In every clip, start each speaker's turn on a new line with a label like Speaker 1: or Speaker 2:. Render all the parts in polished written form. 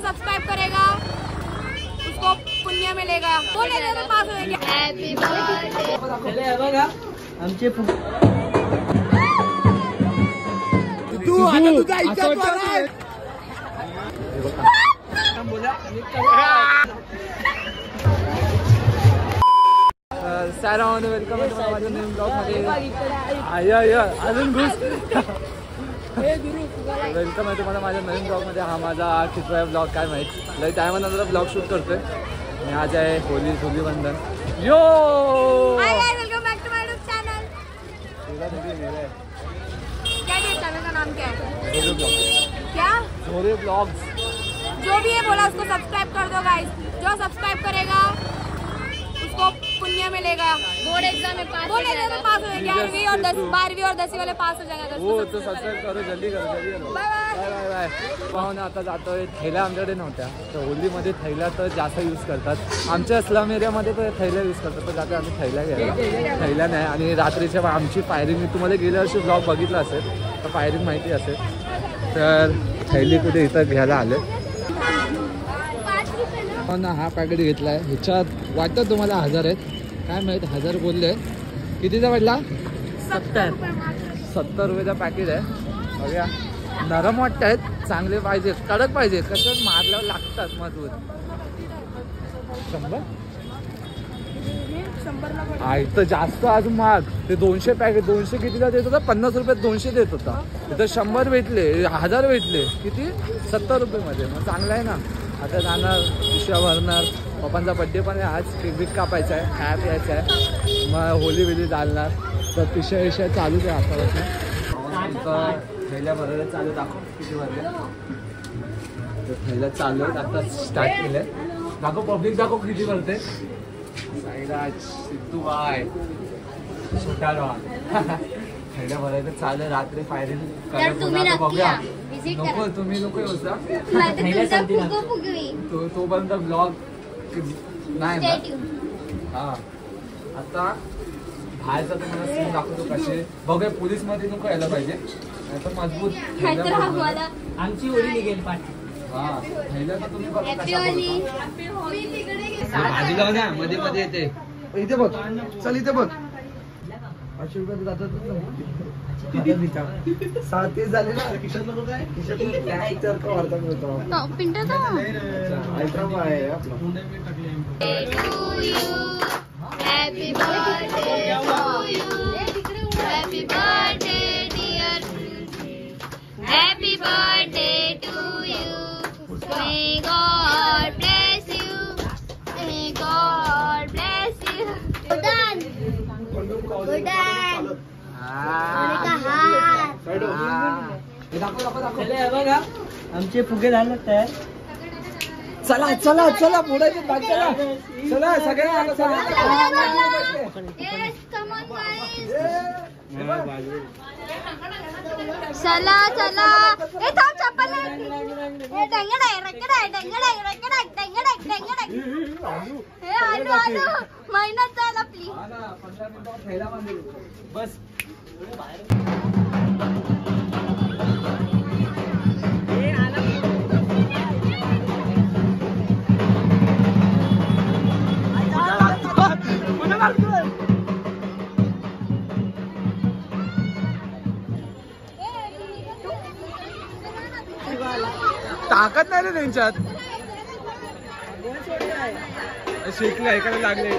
Speaker 1: Subscribe करेगा उसको पुण्य मिलेगा। बोले तो पास होएंगे। हैप्पी बर्थडे
Speaker 2: बघा आमचे
Speaker 3: तू आता तुझा इच्छा
Speaker 2: सॅरामध्ये वेलकम आहे तुम्हाला माझ्या नवीन ब्लॉग मध्ये। अजून घुस वेलकम आहे तुम्हाला माझ्या नवीन ब्लॉग मध्ये। हा माझा कितवा ब्लॉग काय माहित, लई टायमानंतर ब्लॉग शूट करतोय मी। आज आहे होली बंधन। Yo
Speaker 1: welcome back to my YouTube channel. क्या ये चैनल का नाम क्या है? क्या
Speaker 2: झोरे ब्लॉग्स।
Speaker 1: जो भी है बोला उसको सब्सक्राइब कर दो गाइस। जो सब्सक्राइब करेगा उसको पुण्य मिलेगा। बोर्ड एग्जाम में पास होएंगे। 11वीं और 12वीं और 10वीं वाले पास हो जाएगा।
Speaker 2: हो तो सब्सक्राइब करो, जल्दी करो। Bye bye. पाहून आता जातोय। थैल्या आमच्याकडे नव्हत्या तर होलीमध्ये थैल्या तर जास्त यूज करतात। आमच्या स्लम एरियामध्ये तर थैल्या यूज करतात, तर जाते आम्ही थैल्या घ्यायला। थैल्या नाही। आणि रात्रीच्या आमची फायरिंग मी तुम्हाला गेल्या वर्षी ब्लॉग बघितला असेल तर फायरिंग माहिती असेल, तर थैली कुठे इथं घ्यायला आले ना। हा पॅकेट घेतलाय, ह्याच्यात वाटतं तुम्हाला 1000 आहेत, काय माहित 1000 बोलले। कितीचा पडला? 70 रुपयाचा पॅकेट आहे। बघा नरम वाटत आहेत, चांगले पाहिजेत, कडक पाहिजेत, कसं मारल्यावर लागतात मजबूत। 100 आहे तर जास्त अजून महाग। ते 200 पॅकेट 200 कितीला देत होता? 50 रुपयात 200 देत होता। इथं 100 भेटले, 1000 भेटले, किती 70 रुपये मध्ये। मग चांगलं आहे ना। आता जाणार, पिशव्या भरणार, पप्पांचा बड्डे पण आहे आज, केक बिक कापायचा आहे, खाया प्यायचा आहे, मग होली बिली चालणार, तर पिशव्या चालूच आहे आतापासून। थैल्या भरायला चालू, दाखव किती भरले तर थैल्या चालू आहेत, आता स्टार्ट केलंय। दाखव पब्लिक, दाखव किती भरते। साईराज, सिद्धू बाय, थैल्या भरायचं चालू आहे। रात्री फायरिंग करायला बघूया। नको तुम्ही लोक होता तोपर्यंत ब्लॉग नाही ना। हा आता बाहेरचा तुम्हाला सीन दाखवतो कसे। बघूया पोलीस मध्ये नको यायला पाहिजे, नाही तर मजबूत आमची ओळी निघेल पाठी। हा थैल्या तर तुम्ही बघा बाजूला ना, मध्ये मध्ये येते। इथे बघ, चल इथे बघ। 500 रुपये जातात 37 झाले ना। किशन नको काय, किशन काय विचार का वार्ता करतो
Speaker 1: पिंटू तो
Speaker 2: आयटम आहे आपला।
Speaker 1: Happy birthday to you, happy birthday dear, happy birthday to you, may God bless you, may God bless you. गुडन
Speaker 2: बघा आमचे फुगे झाले तयार। चला चला चला पुढे चला चला सगळ्यांना
Speaker 1: चला चला। ए थांब, चप्पल मेहनत झाला आपली।
Speaker 2: 15 मिनिटात थैला बांधेल बस। ताकद नाही रे त्यांच्यात। शिकले, एकाला लागले।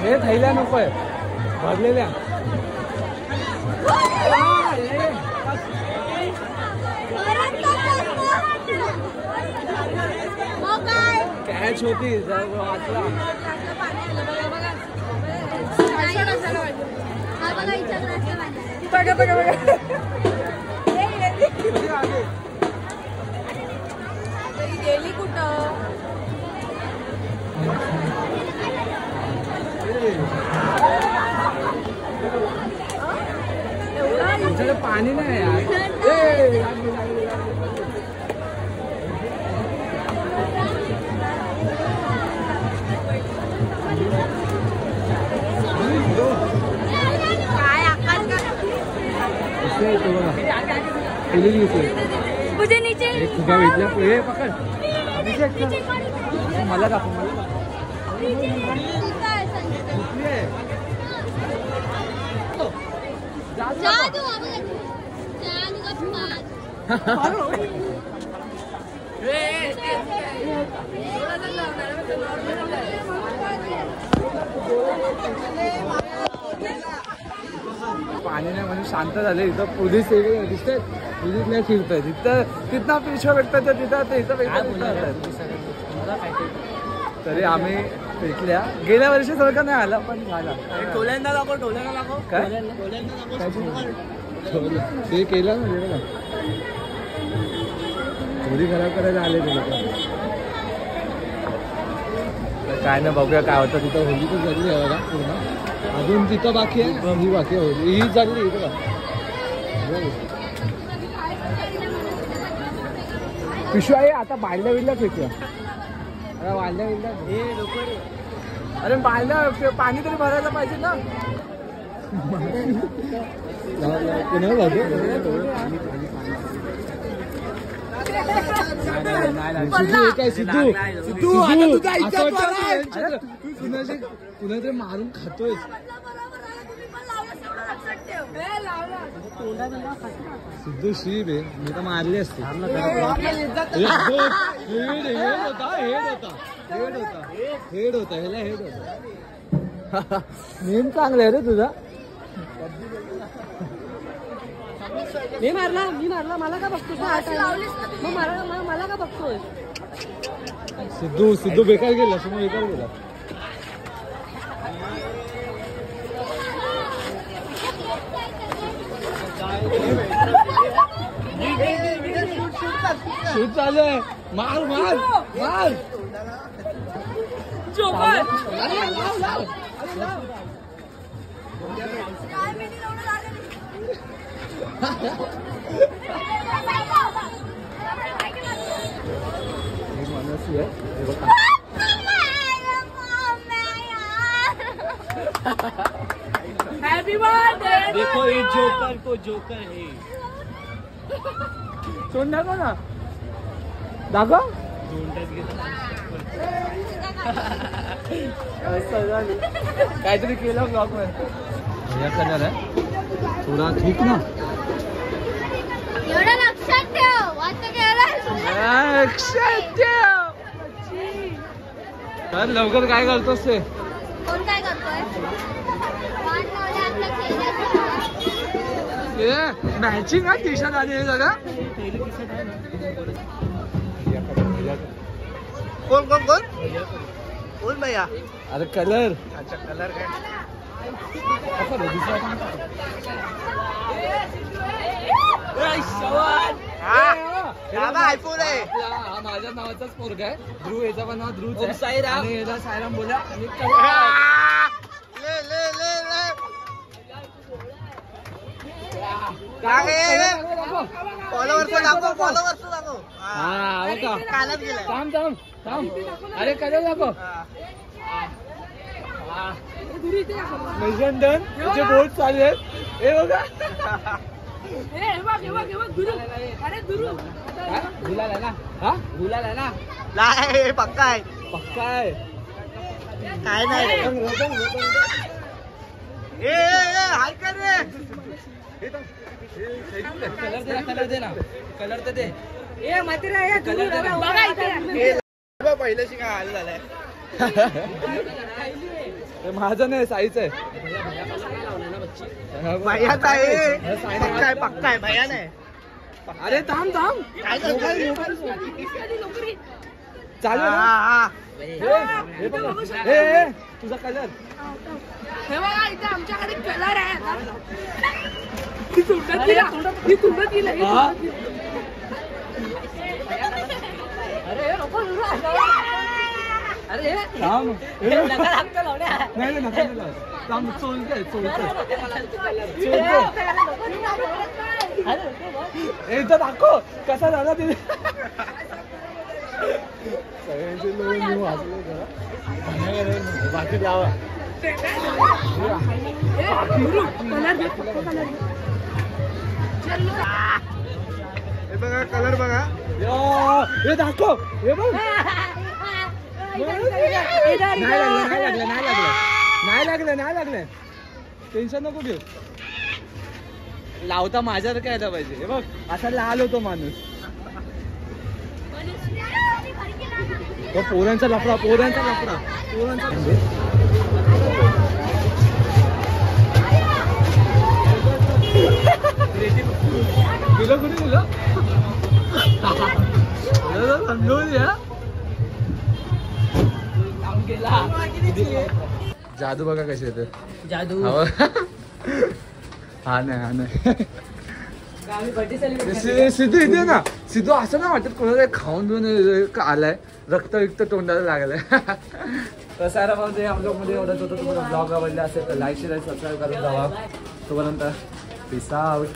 Speaker 2: हे थैल्या नकोय भरलेल्या. कॅच होती वाचला.
Speaker 1: गेली कुठं?
Speaker 2: तुमच्याकडे पाणी नाही यार.
Speaker 1: मुझे नीचे
Speaker 2: फुगा भेटला. हे पकड मला दाखव. मला पाणी नाही म्हणून शांत झाले. इथं पोलीस दिसते. पोलीस नाही फिरतोय तिथं. तिथं पिशव्या भेटतात तिथं ते इथं भेटतात. तरी आम्ही भेटल्या. गेल्या वर्षी सारखं नाही आलं पण झाला.
Speaker 3: टोल्यांना दाखव, टोल्यांना दाखव.
Speaker 2: काय ते केलं ना बघा. थोडी खराब करायला आले ते लोक. काय ना बघूया काय होतं. तिथं होली तर जगली आहे बघा पूर्ण. अजून तिथं बाकी आहे. ही बाकी आहे होली. ही जगली इथं. पिशव्या आहे आता. बाळल्या बिल्ल्या फेकूया. अरे बाळल्या बिल्ल्या. अरे बाळल्या पाणी तरी भरायला पाहिजे ना. कुणाचे मारून खातोय. सिद्धू शिब आहे. मी तर मारली असते. हेड होता ह्याला हेड होता. नेम चांगला आहे रे तुझा.
Speaker 3: मी मारला मला का बघतोस? मला का बघतोय?
Speaker 2: सिद्धू बेकार गेला. समोर बेकार गेला. शूट चालू आहे. मार मार मार.
Speaker 1: Happy birthday.
Speaker 3: देखो ये जोकर को जोकर है.
Speaker 2: सोड दाखव ना. दाखव. काहीतरी केलं ब्लॉग मध्ये. कलर आहे थोडा थूक ना.
Speaker 1: एवढं लक्षात ठेव.
Speaker 2: लक्षात ठेव. तर लवकर काय करतोस ते?
Speaker 1: कोण काय करतोय?
Speaker 2: मॅचिंग आहे टी शर्ट आली हे सगळं.
Speaker 3: कोण कोण कोण कोण भैया?
Speaker 2: अरे कलर.
Speaker 3: अच्छा कलर काय? आयफोन आहे.
Speaker 2: हा माझ्या नावाचाच पोरगा आहे. ध्रुव. याचा पण नाव ध्रुव आहे.
Speaker 3: साईराम.
Speaker 2: आणि याचा साईराम बोला.
Speaker 3: फॉलोवर्स दाखव.
Speaker 2: हा बघा.
Speaker 3: कालच गेलाय.
Speaker 2: थांब. अरे कलर दाखव. मैजंदन त्याचे बोट चालू आहेत. हे बघा. गुलाल आहे ना. हा गुलाल आहे ना.
Speaker 3: नाही पक्का आहे.
Speaker 2: पक्का आहे.
Speaker 3: काय नाही. हाय कर रे.
Speaker 2: कलर दे ना. कलर तर दे.
Speaker 3: पहिल्याशी काय हाल झालाय.
Speaker 2: हे माझं नाही साईच आहे.
Speaker 3: भैयाचा आहे. पक्का आहे पक्का आहे भैया नाही.
Speaker 2: अरे थांब थांब
Speaker 3: काय करतोय?
Speaker 2: चालेल ना?
Speaker 3: हा.
Speaker 2: हे बघ. हे तुझा कलर
Speaker 1: हे बघा इथे आमच्याकडे कलर आहे आता.
Speaker 2: थांब. नाही नका थांब. चोलतोय एकदा दाखव कसा झाला तिथे. सगळ्यांचे लोक वाचले जरा बाकी लावा.
Speaker 3: हे बघा कलर बघा.
Speaker 2: हे दाखव. हे बघ नाही लागलं. टेन्शन नको घेऊ. लावता माझ्यावर काय आलं पाहिजे. हे बघ असा लाल होतो माणूस. पोरांचा लफडा तुला कुठे दिलं समजून या. जादू बघा कशी येते.
Speaker 3: जादू
Speaker 2: हा नाही सिद्धू इथे ना. सिद्धू असं नाही वाटत कोणाला खाऊन पिऊन आलाय. रक्त तोंडाला लागलंय. तर सारा भाऊ या ब्लॉगमध्ये एवढंच होतं. तुम्हाला ब्लॉग आवडला असेल तर लाईक शेअर सबस्क्राईब करून जावा. तोपर्यंत पीस आउट.